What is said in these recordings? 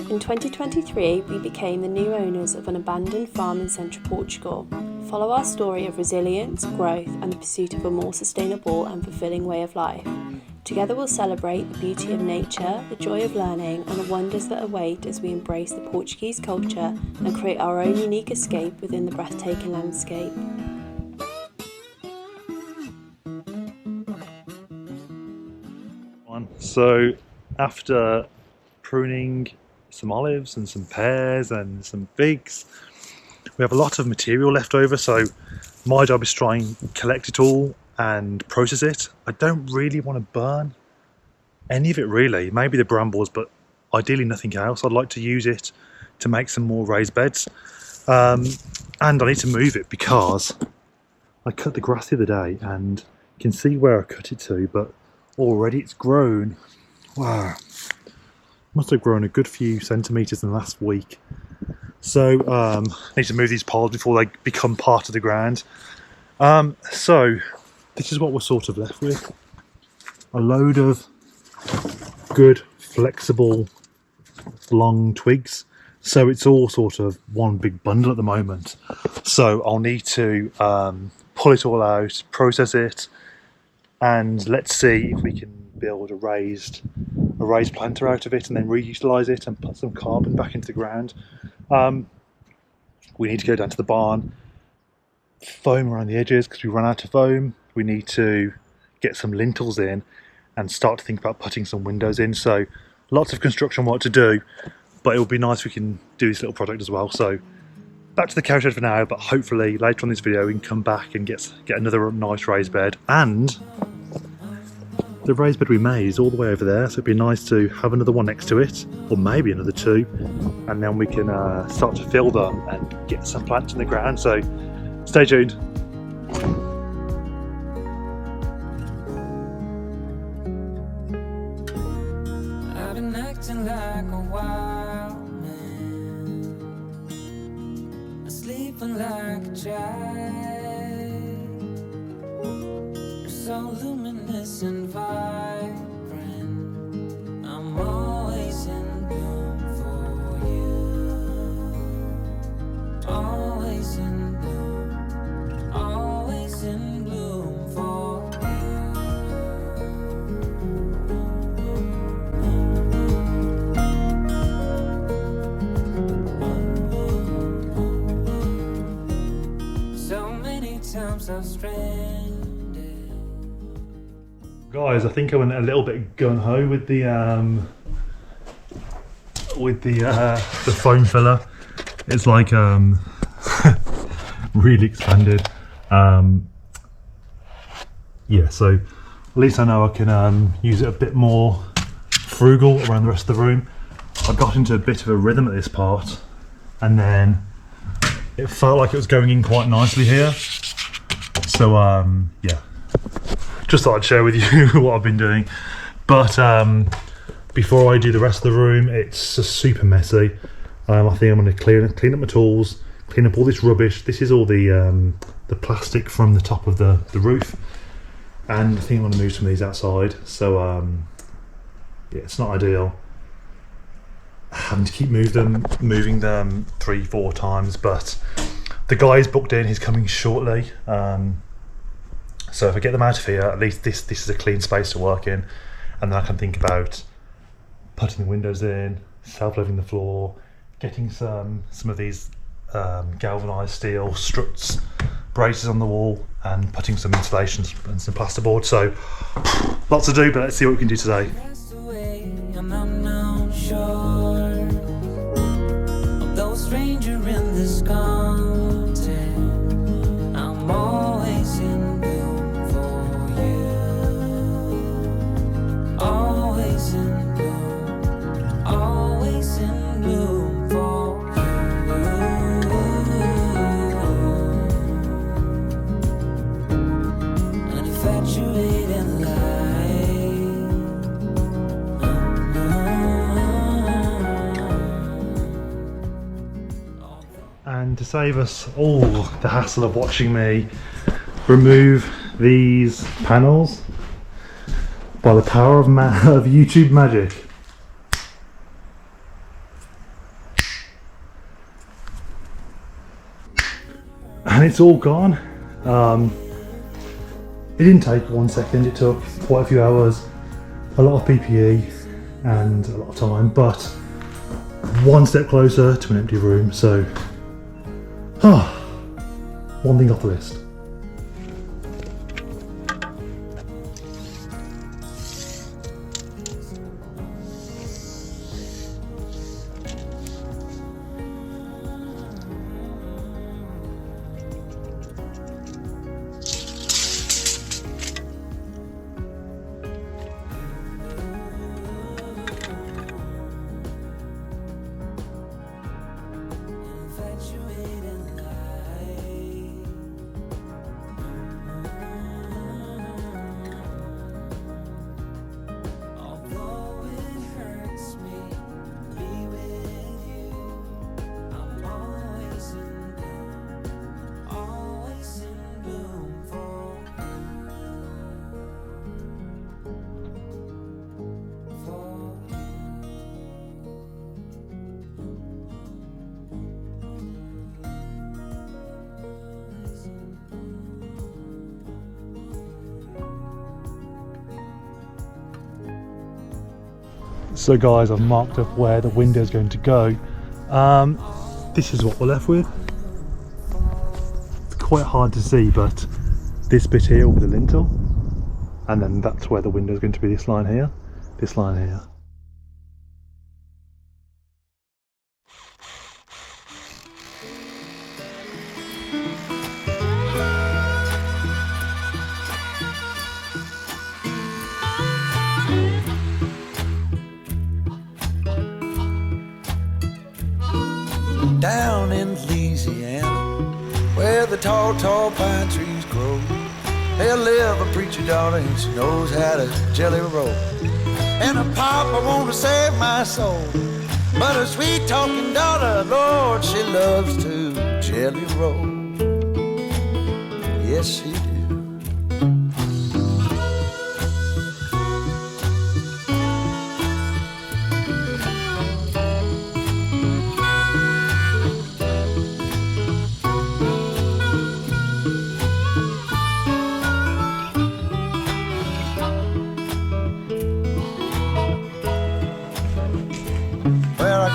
In 2023, we became the new owners of an abandoned farm in Central Portugal. Follow our story of resilience, growth, and the pursuit of a more sustainable and fulfilling way of life. Together we'll celebrate the beauty of nature, the joy of learning, and the wonders that await as we embrace the Portuguese culture and create our own unique escape within the breathtaking landscape. So after pruning some olives and some pears and some figs, we have a lot of material left over, so my job is to try and collect it all and process it. I don't really want to burn any of it really, maybe the brambles, but ideally nothing else. I'd like to use it to make some more raised beds, and I need to move it because I cut the grass the other day and you can see where I cut it to, but already it's grown. Wow, must have grown a good few centimetres in the last week. So I need to move these poles before they become part of the ground. So this is what we're sort of left with. A load of good, flexible, long twigs. So it's all sort of one big bundle at the moment. So I'll need to pull it all out, process it, and let's see if we can build a raised planter out of it and then reutilise it and put some carbon back into the ground. We need to go down to the barn, foam around the edges because we ran out of foam. We need to get some lintels in and start to think about putting some windows in. So lots of construction work to do, but it would be nice if we can do this little project as well. So back to the cow shed for now, but hopefully later on this video we can come back and get another nice raised bed. And the raised bed we made is all the way over there, so it'd be nice to have another one next to it, or maybe another two, and then we can start to fill them and get some plants in the ground. So stay tuned. I've been acting like a wild man, sleeping like a child. You're so luminous and vibrant. I'm always in bloom for you. Always in bloom. Always in bloom for you. So many times I've stranded. Guys, I think I went a little bit gung-ho with the foam filler. It's like really expanded. Yeah, so at least I know I can use it a bit more frugal around the rest of the room. I got into a bit of a rhythm at this part, and then it felt like it was going in quite nicely here. So yeah. Just thought I'd share with you what I've been doing. But before I do the rest of the room, it's just super messy. I think I'm going to clean up my tools, clean up all this rubbish. This is all the plastic from the top of the roof, and I think I'm going to move some of these outside. So yeah, it's not ideal having to keep moving them 3-4 times. But the guy's booked in; he's coming shortly. So if I get them out of here, at least this is a clean space to work in, and then I can think about putting the windows in, self-leveling the floor, getting some of these galvanised steel struts, braces on the wall, and putting some insulation and some plasterboard. So lots to do, but let's see what we can do today. And to save us all the hassle of watching me remove these panels by the power of YouTube magic, and it's all gone. It didn't take 1 second, it took quite a few hours, a lot of PPE and a lot of time, but one step closer to an empty room. So one thing off the list. So guys, I've marked up where the window is going to go. This is what we're left with. It's quite hard to see, but this bit here will be the lintel, and then that's where the window is going to be, this line here, this line here. Down in Louisiana, where the tall pine trees grow, there live a preacher daughter and she knows how to jelly roll. And a papa wanna save my soul, but a sweet talking daughter, Lord, she loves to jelly roll. Yes, she do.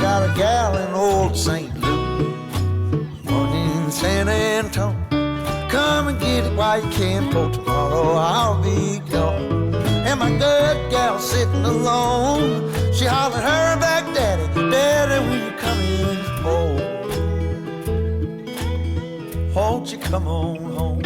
Got a gal in old St. Louis, one in San Antonio. Come and get it while you can, for tomorrow I'll be gone. And my good gal sitting alone, she hollered her back, Daddy, Daddy, will you come in home? Won't you come on home?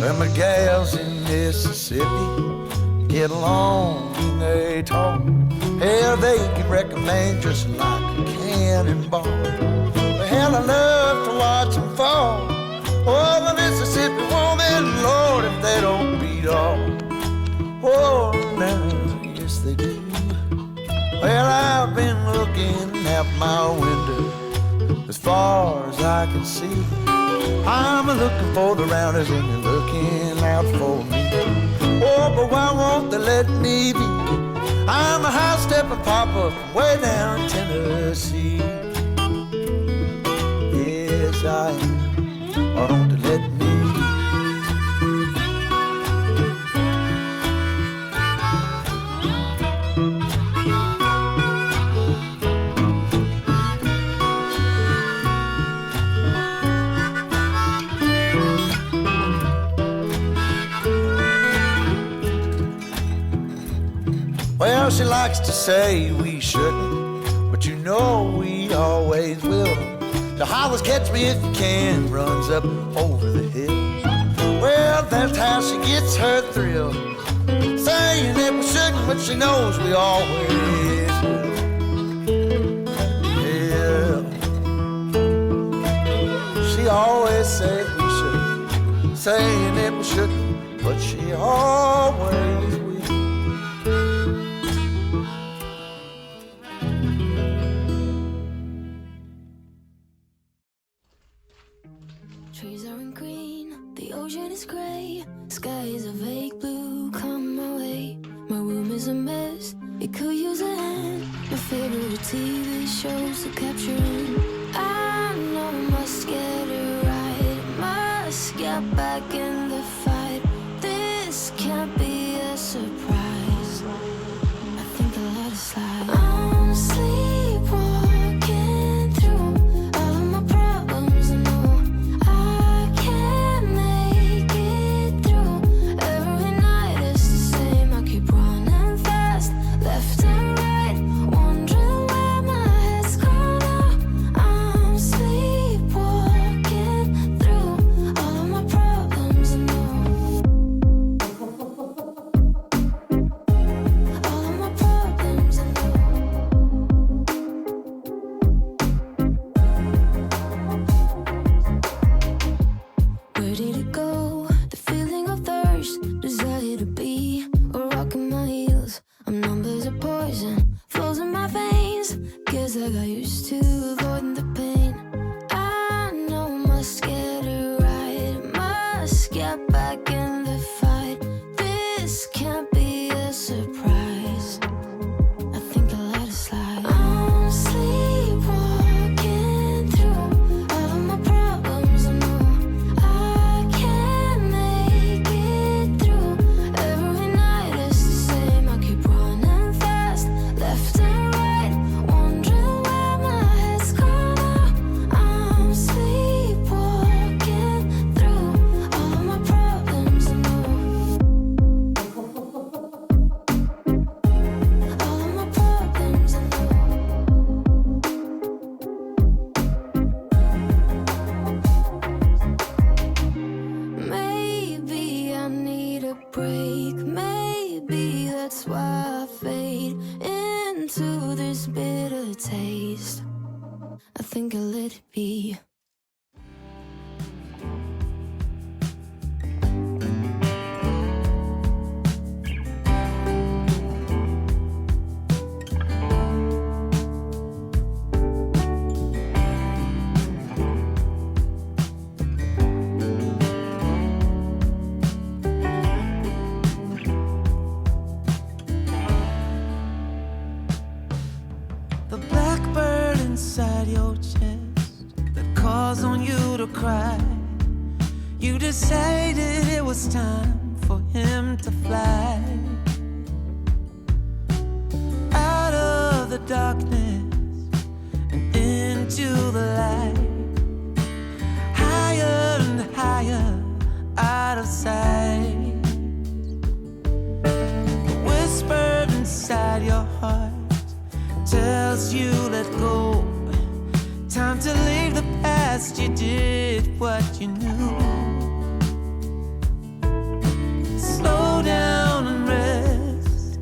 Well, my gals in Mississippi get along and they talk. Hell, they can recommend just like a cannonball. But hell, I love to watch them fall. Oh, the Mississippi woman, Lord, if they don't beat all. Oh, now, yes they do. Well, I've been looking out my window as far as I can see. I'm looking for the rounders and they're looking out for me. Oh, but why won't they let me be? I'm a high-stepping papa from way down in Tennessee. Yes, I am. Why don't they let me be? Well, she likes to say we shouldn't, but you know we always will. The hollers catch me if you can, runs up over the hills. Well, that's how she gets her thrill, saying that we shouldn't, but she knows we always will. Yeah, she always said we shouldn't, saying that we shouldn't, but she always will. day. Skies a vague blue, come my way. My room is a mess, it could use a hand. My favorite TV shows to capturing. I know I must get it right, must get back in the fight. This can't be a surprise. I think I'll let it slide. I'm sleepwalking through all of my problems. I know I can't make it through. Every night it's the same. I keep running fast, left and right, wondering where my head's gone now. I'm sleepwalking through all of my problems. I know all of my problems. I know. Where did it go? The feeling of thirst, desire to be a rock in my heels. I'm numb as a poison, flows in my veins. Guess I got used to avoiding the pain. I know I must get it right, must get back in the fight. This can't be a surprise. I think I'll let it slide. I'm sleepwalking through all of my problems. I know I can't make it through. Every night it's the same. I keep running fast, left and right, wondering where my head's gone now. I'm sleepwalking through all of my problems. I know all of my problems. I know. Maybe I need a break. Maybe that's why I fade into this bitter taste. I think I'll let it be. The blackbird inside your chest that calls on you to cry. You decided it was time for him to fly out of the darkness and into the light, higher and higher out of sight. The whisper inside your heart tells you let go. Time to leave the past. You did what you knew. Slow down and rest.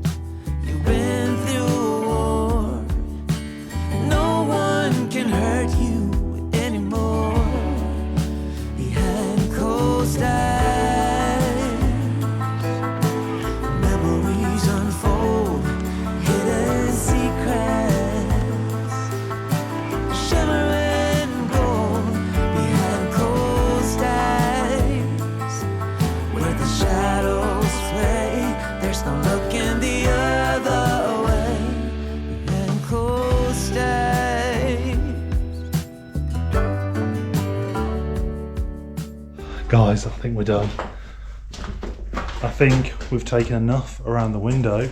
You've been through a war. No one can hurt you anymore. Behind closed eyes, memories unfold, hidden secrets, shimmering gold behind closed eyes, where the shadows play. There's no looking the other way. Behind closed eyes. Guys, I think we're done. I think we've taken enough around the window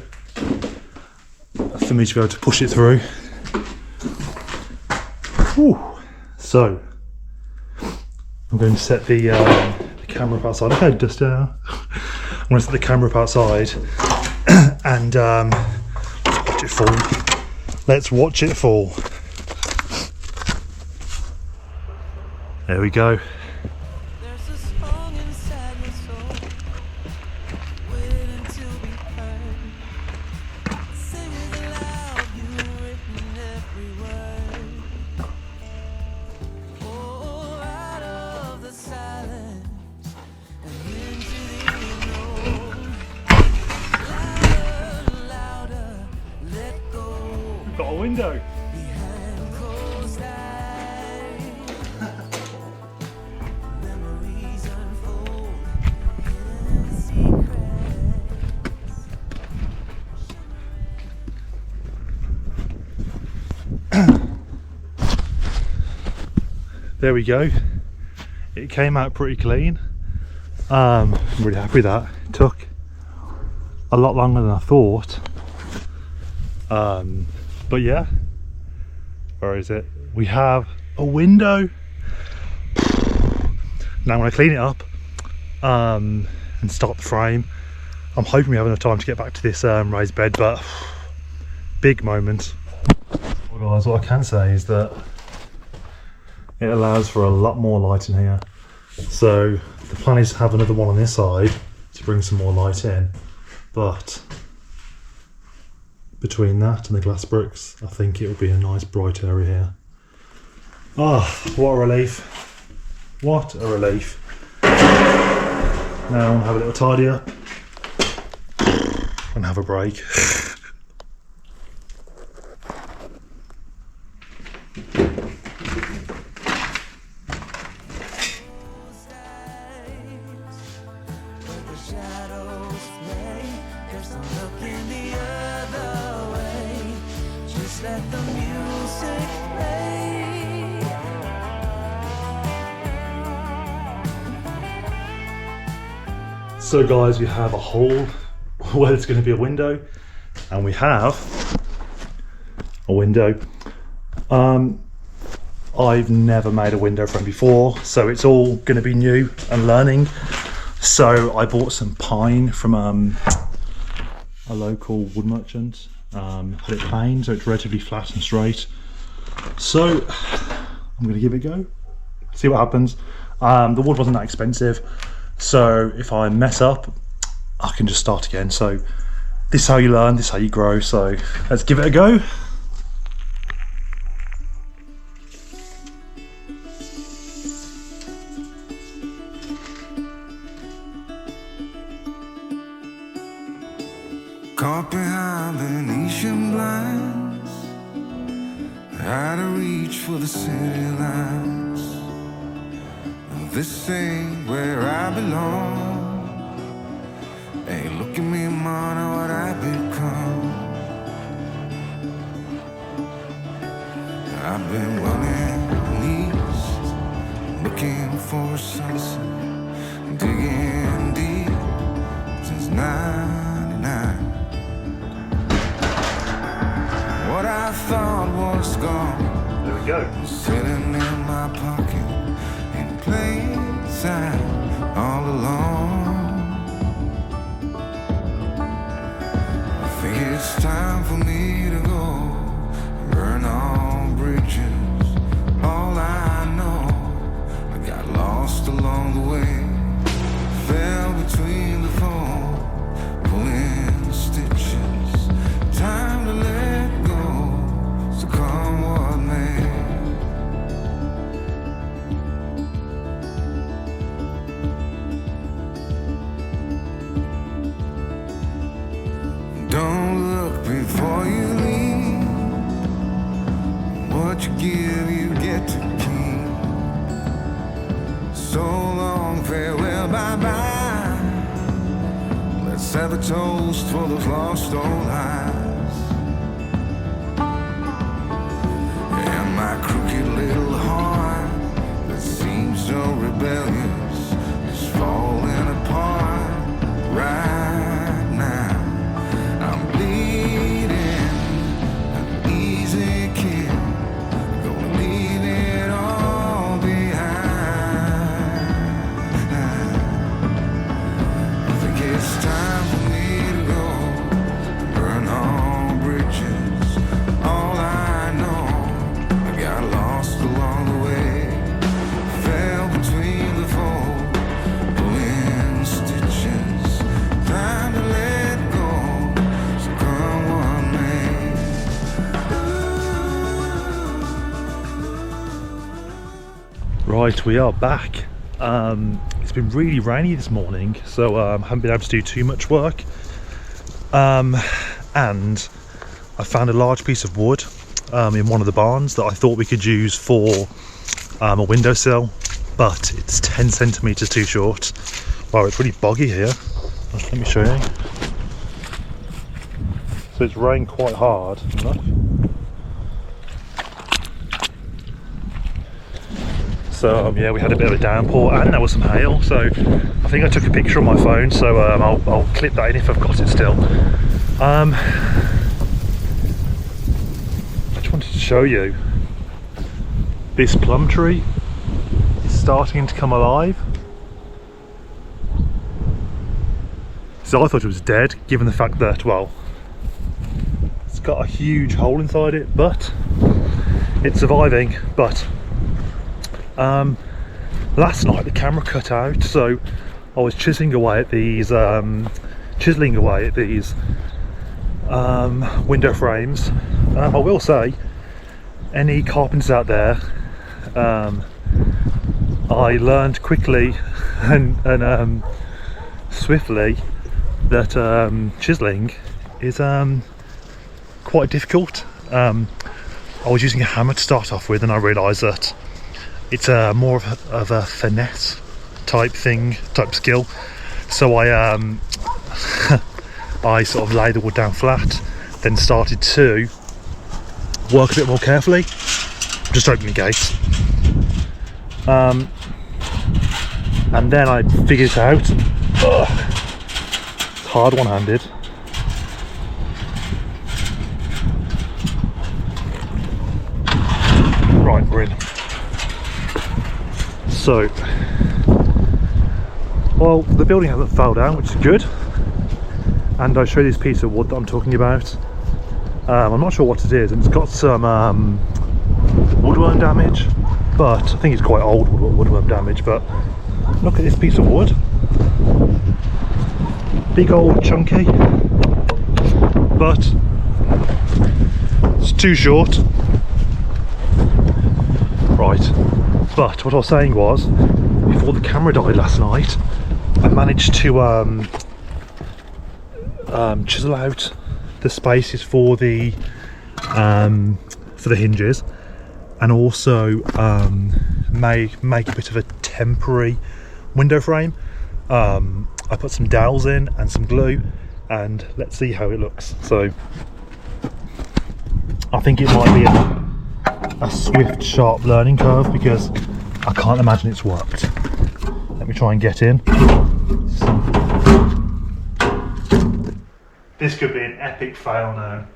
for me to be able to push it through. Whew. So, I'm going to set the camera up outside. Look how dusty I am. I'm going to set the camera up outside and let's watch it fall. Let's watch it fall. There we go. There's a song inside your soul, waiting to be heard. Sing it aloud, you've written every word. Oh, out of the silence and into the unknown. Louder, louder, let go. Got a window. Behind closed eyes, memories unfold, hidden there we go. It came out pretty clean. I'm really happy with that. It took a lot longer than I thought. But yeah, where is it? We have a window. Now I'm going to clean it up and start the frame. I'm hoping we have enough time to get back to this raised bed, but big moment. Well guys, what I can say is that it allows for a lot more light in here. So the plan is to have another one on this side to bring some more light in, but between that and the glass bricks, I think it will be a nice bright area here. Ah, what a relief. What a relief. Now I'll have a little tidy up and have a break. Let the music play. So guys, we have a hole where there's going to be a window, and we have a window. I've never made a window frame before, so it's all going to be new and learning. So I bought some pine from a local wood merchant. Had it planed so it's relatively flat and straight. So I'm going to give it a go, see what happens. The wood wasn't that expensive, so if I mess up I can just start again. So this is how you learn, this is how you grow, so let's give it a go. Caught behind Venetian blinds, out of reach for the city lights. This ain't where I belong. Hey, look at me, man, what I've become. I've been running east, looking for a sunset, digging deep since '99. What I thought was gone, There we go. sitting in my pocket, in plain sight, all along. I think it's time for me to go, burn all bridges. All I know, I got lost along the way, fell between the foam, pulling stitches. Time to let go. So come what may. Don't look before you leave. What you give, you get to keep. So long, farewell, bye-bye. Let's have a toast for those lost old lives. My crooked little heart that seems so rebellious is falling apart right now. I'm bleeding, an easy kill, gonna leave it all behind. I think it's time for me to go, burn all bridges. All I know, got lost along the way, fell between the fold, pulling stitches. Time to let go, so come what may. Right, we are back. It's been really rainy this morning, so haven't been able to do too much work. And I found a large piece of wood in one of the barns that I thought we could use for a windowsill, but it's 10 centimeters too short. Wow, it's really boggy here. Let me show you. So it's rained quite hard. Look. So yeah, we had a bit of a downpour and there was some hail, so I think I took a picture on my phone, so I'll clip that in if I've got it still. I just wanted to show you this plum tree is starting to come alive. So I thought it was dead, given the fact that, well, it's got a huge hole inside it, but it's surviving. But last night the camera cut out, so I was chiseling away at these window frames. I will say, any carpenters out there, I learned quickly and swiftly that chiseling is quite difficult. I was using a hammer to start off with, and I realised that it's more of a finesse type skill. So I I sort of laid the wood down flat, then started to work a bit more carefully. Just open the gate, and then I figured it out. Hard one-handed. Right, we're in. So, well, the building hasn't fell down, which is good. And I'll show you this piece of wood that I'm talking about. I'm not sure what it is, and it's got some woodworm damage, but I think it's quite old woodworm damage. But look at this piece of wood. Big old chunky, but it's too short. Right, but what I was saying was, before the camera died last night, I managed to chisel out the spaces for the hinges, and also make a bit of a temporary window frame. I put some dowels in and some glue, and let's see how it looks. So I think it might be a swift, sharp learning curve, because I can't imagine it's worked. Let me try and get in. This could be an epic fail now.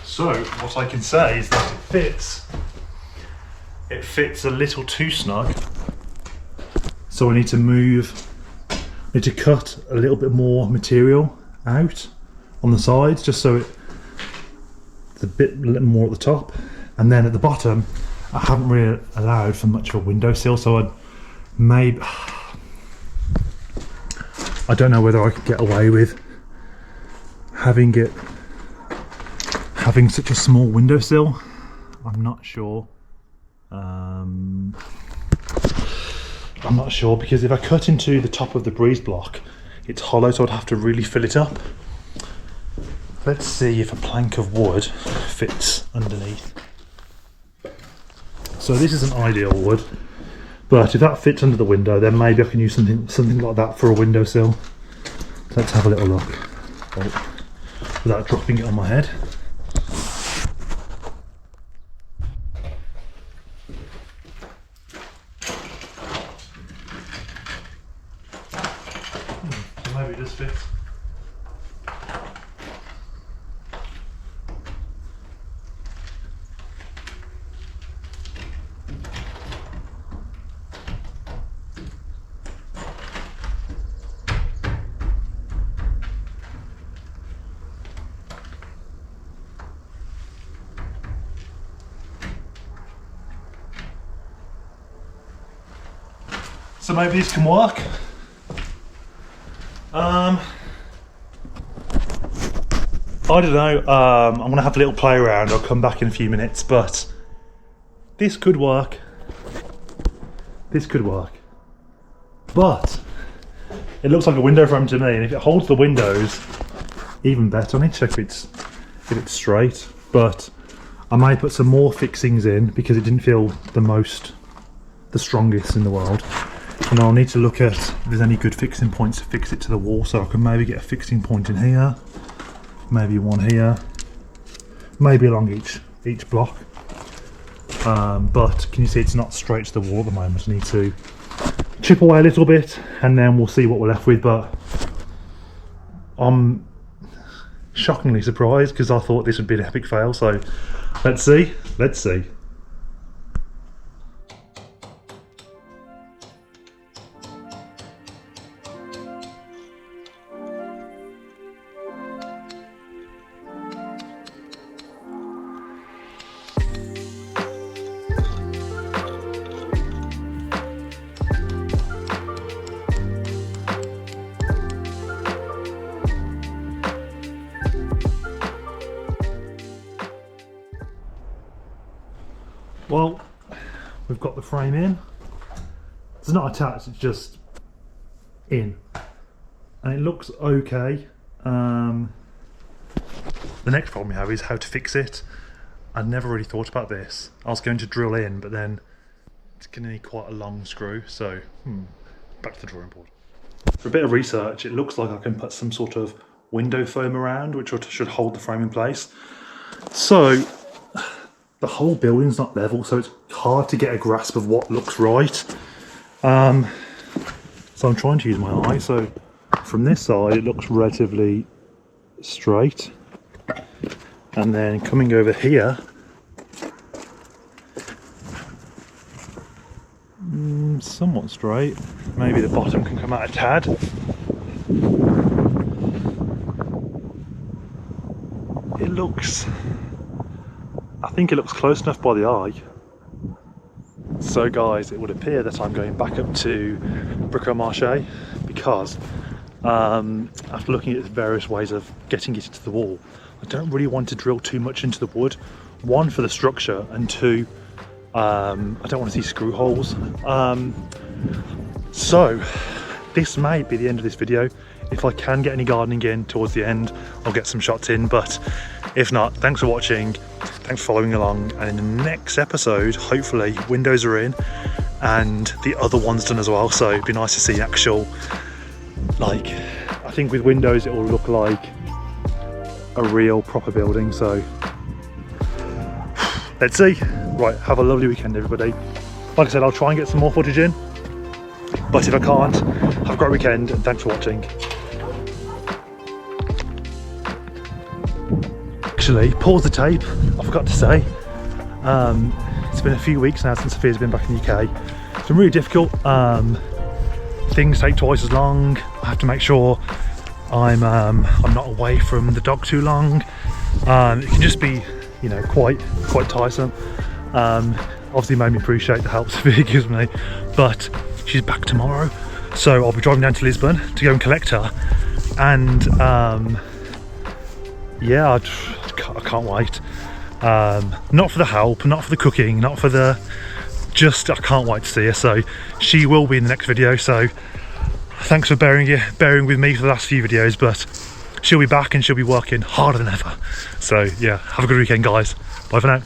So what I can say is that it fits a little too snug, so I need to cut a little bit more material out on the sides, just so it's a bit more at the top, and then at the bottom I haven't really allowed for much of a windowsill, so I don't know whether I could get away with having such a small windowsill. I'm not sure. I'm not sure, because if I cut into the top of the breeze block, it's hollow, so I'd have to really fill it up. Let's see if a plank of wood fits underneath. So this is an ideal wood, but if that fits under the window, then maybe I can use something like that for a windowsill. Let's have a little look, without dropping it on my head. So maybe this can work. I don't know. I'm gonna have a little play around. I'll come back in a few minutes, but this could work. This could work. But it looks like a window frame to me, and if it holds the windows, even better. I need to check if it's straight, but I may put some more fixings in because it didn't feel the strongest in the world. And I'll need to look at if there's any good fixing points to fix it to the wall, so I can maybe get a fixing point in here, maybe one here, maybe along each block. But can you see it's not straight to the wall at the moment? I need to chip away a little bit and then we'll see what we're left with, but I'm shockingly surprised because I thought this would be an epic fail, so let's see. Well, we've got the frame in. It's not attached, it's just in. And it looks okay. The next problem we have is how to fix it. I'd never really thought about this. I was going to drill in, but then it's going to need quite a long screw, so back to the drawing board. For a bit of research, it looks like I can put some sort of window foam around, which should hold the frame in place. So the whole building's not level, so it's hard to get a grasp of what looks right. So I'm trying to use my eye. So from this side, it looks relatively straight. And then coming over here, somewhat straight. Maybe the bottom can come out a tad. I think it looks close enough by the eye. So guys, it would appear that I'm going back up to brico-marche because after looking at various ways of getting it into the wall, I don't really want to drill too much into the wood. One, for the structure, and two, I don't want to see screw holes. So this may be the end of this video. If I can get any gardening in towards the end, I'll get some shots in, but if not, thanks for watching, thanks for following along, and in the next episode, hopefully windows are in and the other one's done as well, so it'd be nice to see actual, like, I think with windows it will look like a real proper building, so let's see. Right, have a lovely weekend everybody. Like I said, I'll try and get some more footage in, but if I can't, have a great weekend and thanks for watching. Actually, pause the tape, I forgot to say. It's been a few weeks now since Sophia's been back in the UK. It's been really difficult. Things take twice as long. I have to make sure I'm not away from the dog too long. It can just be, you know, quite tiresome. Obviously made me appreciate the help Sophia gives me, but she's back tomorrow, so I'll be driving down to Lisbon to go and collect her, and yeah, I can't wait. Not for the help, not for the cooking, not for the, just I can't wait to see her. So she will be in the next video, so thanks for bearing with me for the last few videos, but she'll be back and she'll be working harder than ever. So yeah, have a good weekend guys, bye for now.